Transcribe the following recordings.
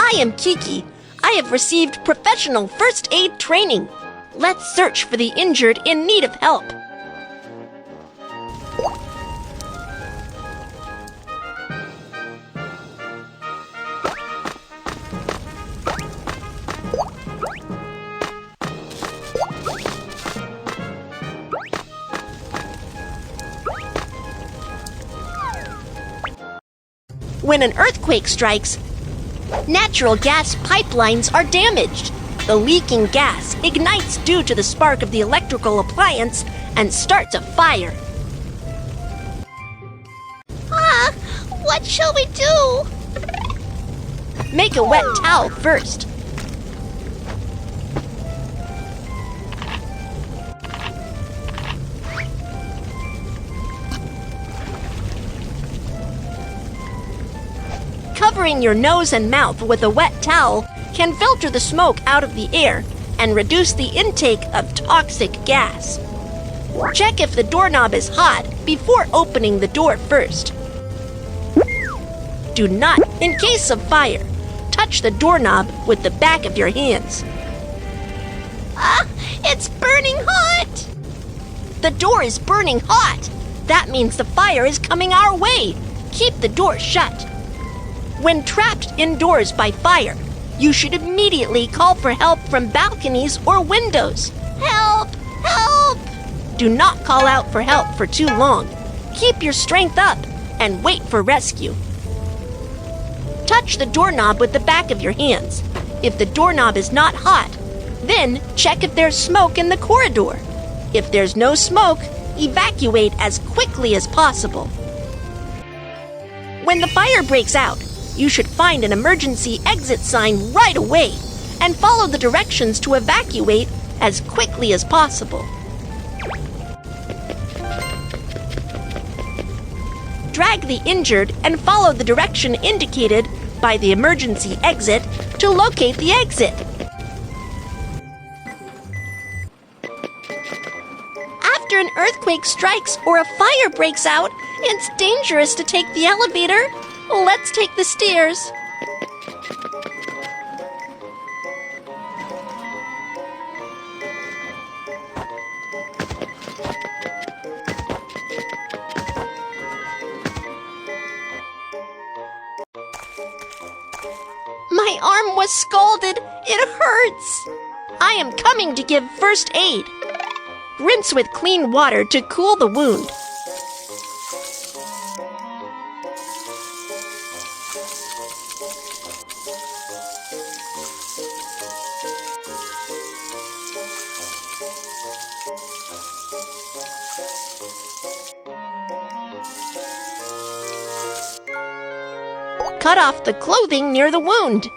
I am Kiki. I have received professional first aid training. Let's search for the injured in need of help. When an earthquake strikes, natural gas pipelines are damaged. The leaking gas ignites due to the spark of the electrical appliance and starts a fire. What shall we do? Make a wet towel first. Covering your nose and mouth with a wet towel can filter the smoke out of the air and reduce the intake of toxic gas. Check if the doorknob is hot before opening the door first. Do not, in case of fire, touch the doorknob with the back of your hands. It's burning hot! The door is burning hot. That means the fire is coming our way. Keep the door shut. When trapped indoors by fire, you should immediately call for help from balconies or windows. Help! Help! Do not call out for help for too long. Keep your strength up and wait for rescue. Touch the doorknob with the back of your hands. If the doorknob is not hot, then check if there's smoke in the corridor. If there's no smoke, evacuate as quickly as possible. When the fire breaks out, you should find an emergency exit sign right away and follow the directions to evacuate as quickly as possible. Drag the injured and follow the direction indicated by the emergency exit to locate the exit. After an earthquake strikes or a fire breaks out, it's dangerous to take the elevator. Let's take the stairs. My arm was scalded. It hurts. I am coming to give first aid. Rinse with clean water to cool the wound. Cut off the clothing near the wound.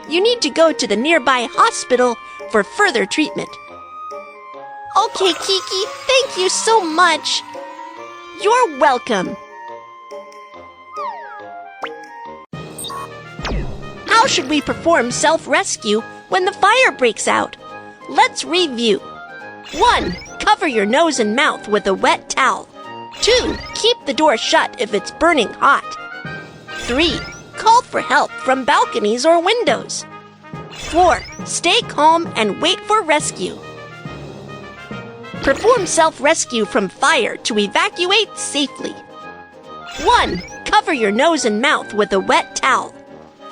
You need to go to the nearby hospital for further treatment. Okay, Kiki, thank you so much. You're welcome. How should we perform self-rescue when the fire breaks out? Let's review. 1. Cover your nose and mouth with a wet towel. 2. Keep the door shut if it's burning hot. 3. Call for help from balconies or windows. 4. Stay calm and wait for rescue. Perform self-rescue from fire to evacuate safely. 1. Cover your nose and mouth with a wet towel.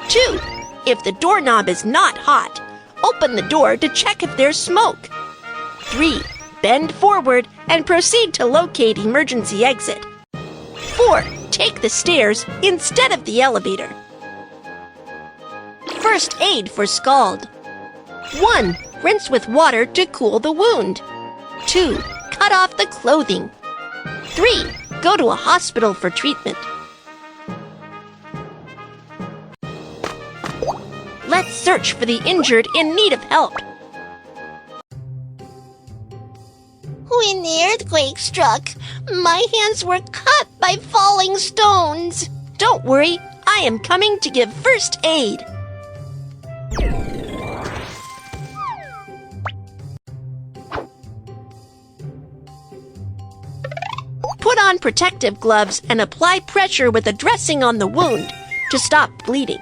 2. If the doorknob is not hot, open the door to check if there's smoke. 3. Bend forward and proceed to locate emergency exit. 4. Take the stairs instead of the elevator. First aid for scald. 1. Rinse with water to cool the wound. 2. Cut off the clothing. 3. Go to a hospital for treatment. Let's search for the injured in need of help. When the earthquake struck, my hands were cut by falling stones. Don't worry, I am coming to give first aid. Put on protective gloves and apply pressure with a dressing on the wound to stop bleeding.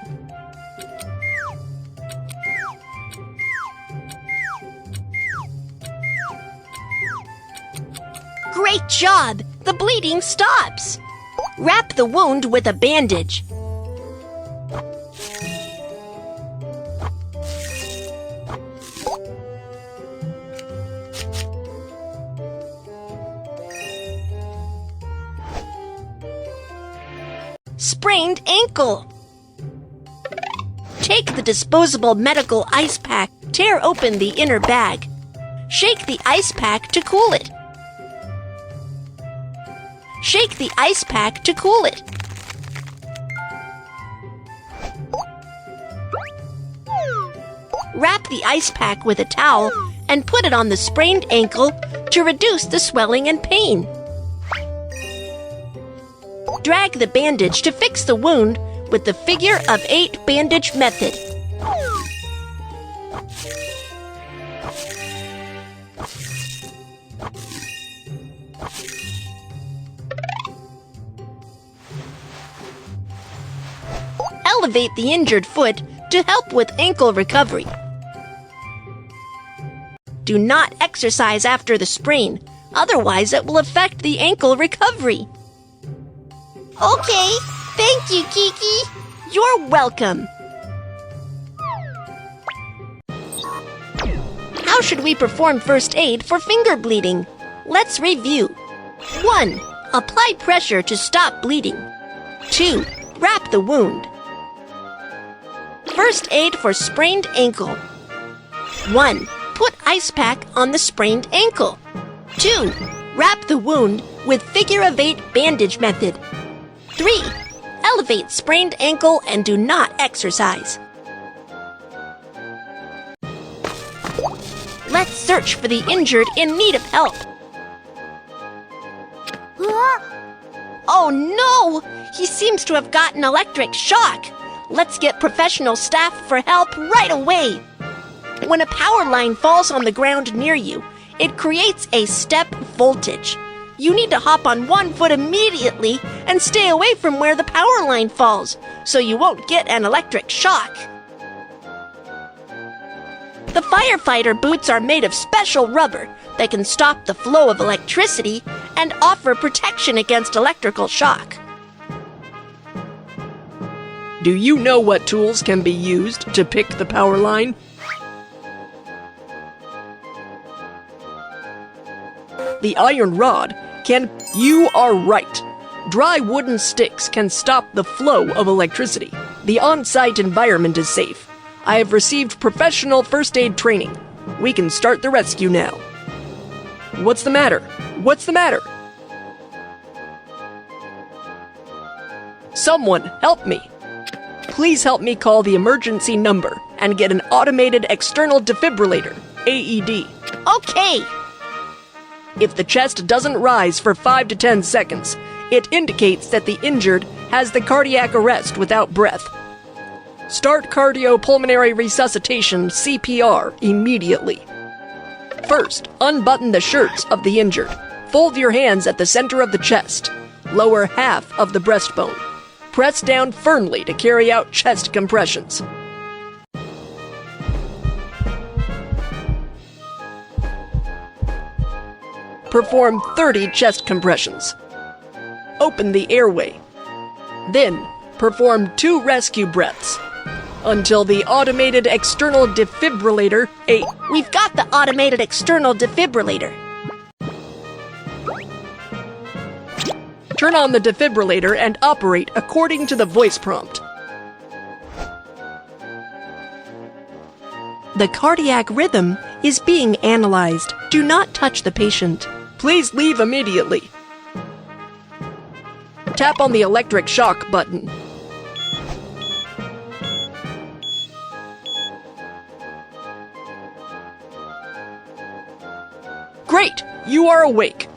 Great job! The bleeding stops! Wrap the wound with a bandage. Sprained ankle. Take the disposable medical ice pack, tear open the inner bag. Shake the ice pack to cool it. Shake the ice pack to cool it. Wrap the ice pack with a towel and put it on the sprained ankle to reduce the swelling and pain. Drag the bandage to fix the wound with the figure-of-8 bandage method. Elevate the injured foot to help with ankle recovery. Do not exercise after the sprain, otherwise it will affect the ankle recovery. Okay, thank you, Kiki. You're welcome. How should we perform first aid for finger bleeding? Let's review. 1. Apply pressure to stop bleeding. 2. Wrap the wound. First aid for sprained ankle. 1. Put ice pack on the sprained ankle. 2. Wrap the wound with figure-of-8 bandage method. 3. Elevate sprained ankle and do not exercise. Let's search for the injured in need of help. Oh no! He seems to have gotten electric shock. Let's get professional staff for help right away. When a power line falls on the ground near you, it creates a step voltage. You need to hop on one foot immediately and stay away from where the power line falls, so you won't get an electric shock. The firefighter boots are made of special rubber that can stop the flow of electricity and offer protection against electrical shock. Do you know what tools can be used to pick the power line? The iron rod can... You are right. Dry wooden sticks can stop the flow of electricity. The on-site environment is safe. I have received professional first aid training. We can start the rescue now. What's the matter? What's the matter? Someone help me. Please help me call the emergency number and get an automated external defibrillator, AED. Okay. If the chest doesn't rise for 5 to 10 seconds, it indicates that the injured has the cardiac arrest without breath. Start cardiopulmonary resuscitation, CPR, immediately. First, unbutton the shirts of the injured. Fold your hands at the center of the chest. Lower half of the breastbone. Press down firmly to carry out chest compressions. Perform 30 chest compressions. Open the airway. Then, perform 2 rescue breaths until the automated external defibrillator, We've got the automated external defibrillator. Turn on the defibrillator and operate according to the voice prompt. The cardiac rhythm is being analyzed. Do not touch the patient. Please leave immediately. Tap on the electric shock button. Great! You are awake.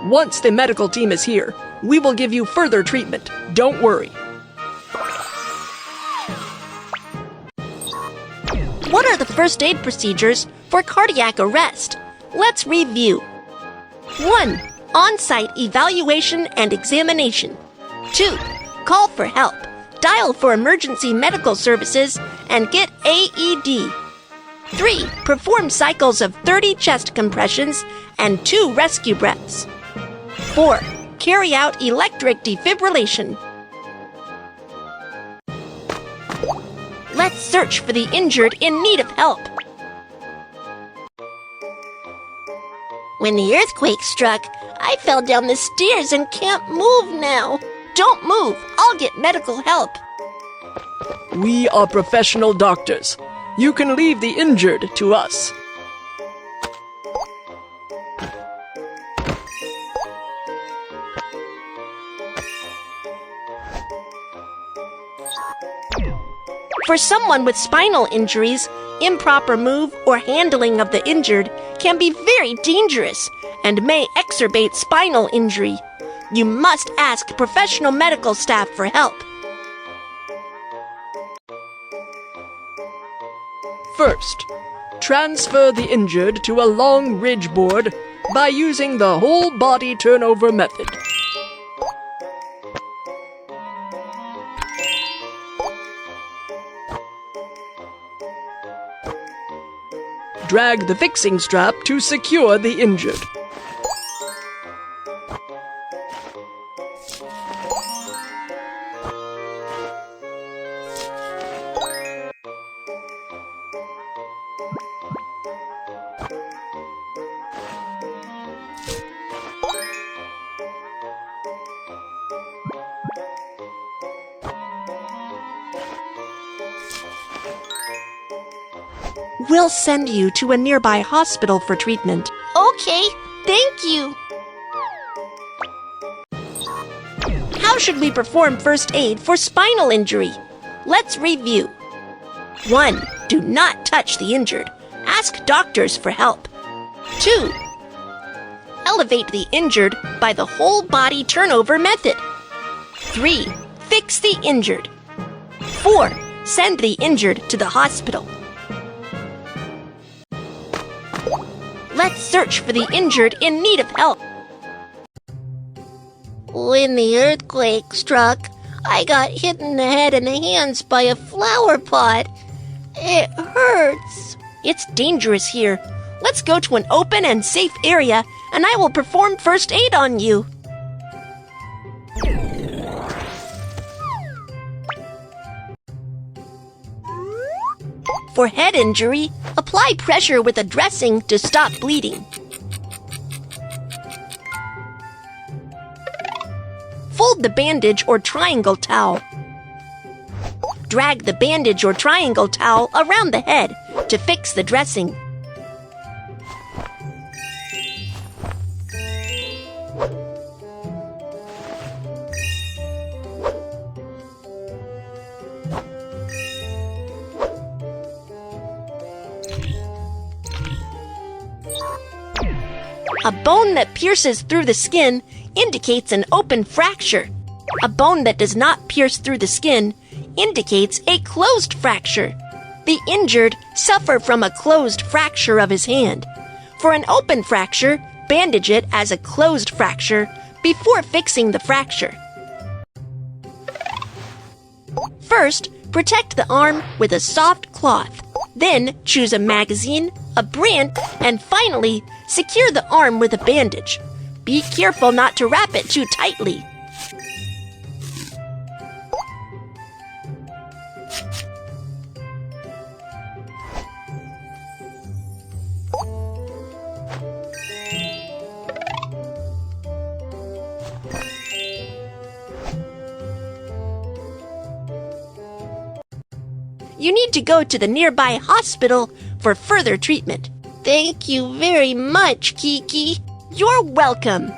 Once the medical team is here, we will give you further treatment. Don't worry. What are the first aid procedures for cardiac arrest? Let's review. 1. On-site evaluation and examination. 2. Call for help. Dial for emergency medical services and get AED. 3. Perform cycles of 30 chest compressions and 2 rescue breaths. 4. Carry out electric defibrillation. Let's search for the injured in need of help. When the earthquake struck, I fell down the stairs and can't move now. Don't move. I'll get medical help. We are professional doctors. You can leave the injured to us. For someone with spinal injuries, improper move or handling of the injured can be very dangerous and may exacerbate spinal injury. You must ask professional medical staff for help. First, transfer the injured to a long ridge board by using the whole body turnover method. Drag the fixing strap to secure the injured. We'll send you to a nearby hospital for treatment. Okay, thank you. How should we perform first aid for spinal injury? Let's review. 1. Do not touch the injured. Ask doctors for help. 2. Elevate the injured by the whole body turnover method. 3. Fix the injured. 4. Send the injured to the hospital. Let's search for the injured in need of help. When the earthquake struck, I got hit in the head and the hands by a flower pot. It hurts. It's dangerous here. Let's go to an open and safe area, and I will perform first aid on you. For head injury, apply pressure with a dressing to stop bleeding. Fold the bandage or triangle towel. Drag the bandage or triangle towel around the head to fix the dressing. A bone that pierces through the skin indicates an open fracture. A bone that does not pierce through the skin indicates a closed fracture. The injured suffer from a closed fracture of his hand. For an open fracture, bandage it as a closed fracture before fixing the fracture. First, protect the arm with a soft cloth. Then choose a magazine, a brand, and finally, secure the arm with a bandage. Be careful not to wrap it too tightly. You need to go to the nearby hospital for further treatment. Thank you very much, Kiki. You're welcome.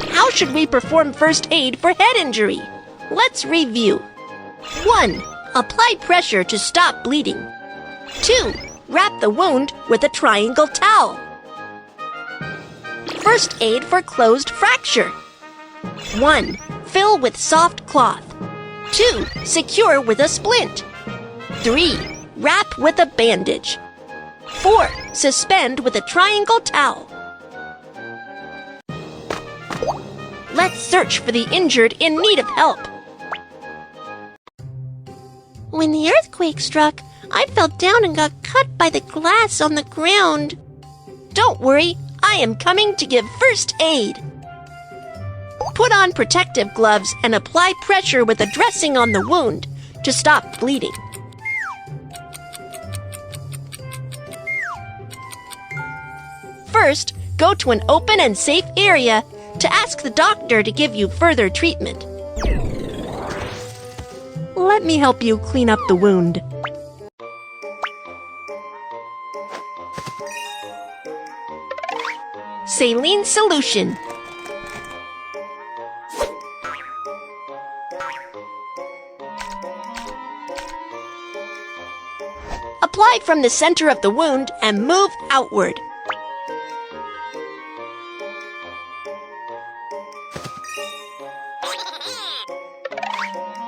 How should we perform first aid for head injury? Let's review. 1. Apply pressure to stop bleeding. 2. Wrap the wound with a triangle towel. First aid for closed fracture. 1. Fill with soft cloth. 2. Secure with a splint. 3. Wrap with a bandage. 4. Suspend with a triangle towel. Let's search for the injured in need of help. When the earthquake struck, I fell down and got cut by the glass on the ground. Don't worry, I am coming to give first aid. Put on protective gloves and apply pressure with a dressing on the wound to stop bleeding. First, go to an open and safe area to ask the doctor to give you further treatment. Let me help you clean up the wound. Saline solution. Apply from the center of the wound and move outward.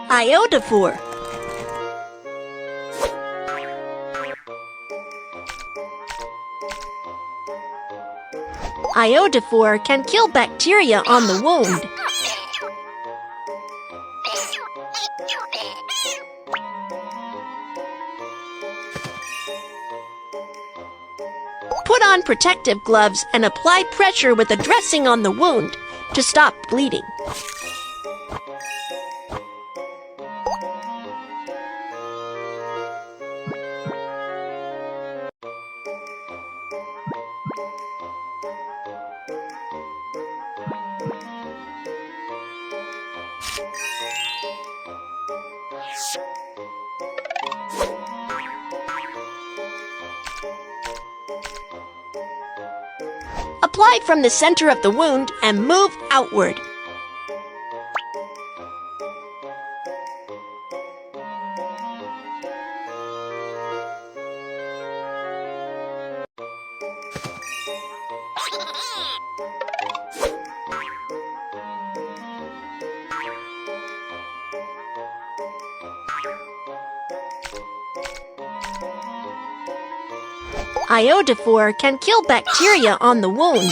Iodophor. Iodophor can kill bacteria on the wound. Put on protective gloves and apply pressure with a dressing on the wound to stop bleeding. Apply from the center of the wound and move outward. Iodophor can kill bacteria on the wound.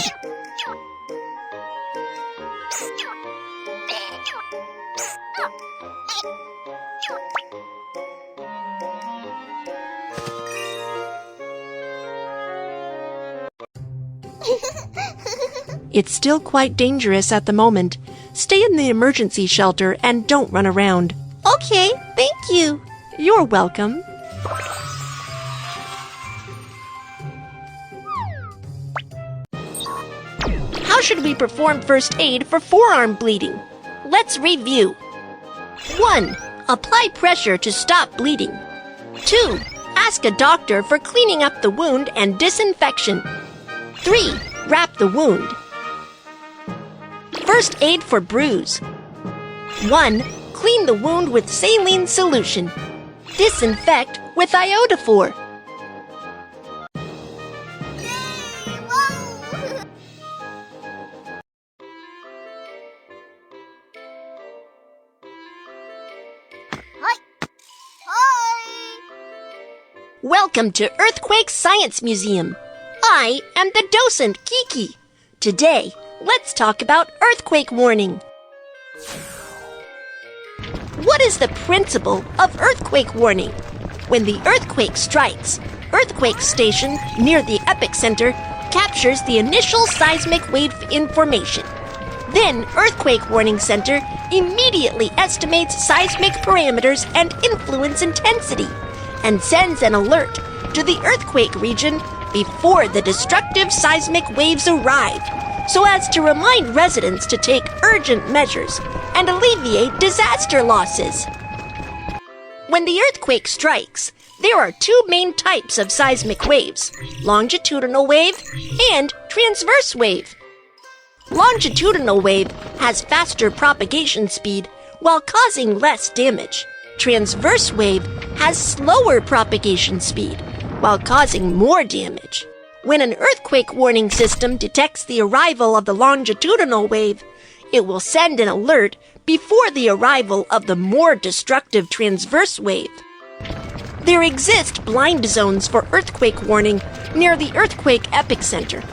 It's still quite dangerous at the moment. Stay in the emergency shelter and don't run around. Okay, thank you. You're welcome. How should we perform first aid for forearm bleeding? Let's review. 1. Apply pressure to stop bleeding. 2. Ask a doctor for cleaning up the wound and disinfection. 3. Wrap the wound. First aid for bruise. 1. Clean the wound with saline solution. Disinfect with iodophor. Welcome to Earthquake Science Museum. I am the docent, Kiki. Today, let's talk about earthquake warning. What is the principle of earthquake warning? When the earthquake strikes, earthquake station near the epicenter captures the initial seismic wave information. Then earthquake warning center immediately estimates seismic parameters and influence intensity and sends an alert to the earthquake region before the destructive seismic waves arrive, so as to remind residents to take urgent measures and alleviate disaster losses. When the earthquake strikes, there are two main types of seismic waves: longitudinal wave and transverse wave. Longitudinal wave has faster propagation speed while causing less damage. Transverse wave has slower propagation speed while causing more damage. When an earthquake warning system detects the arrival of the longitudinal wave, it will send an alert before the arrival of the more destructive transverse wave. There exist blind zones for earthquake warning near the earthquake epicenter.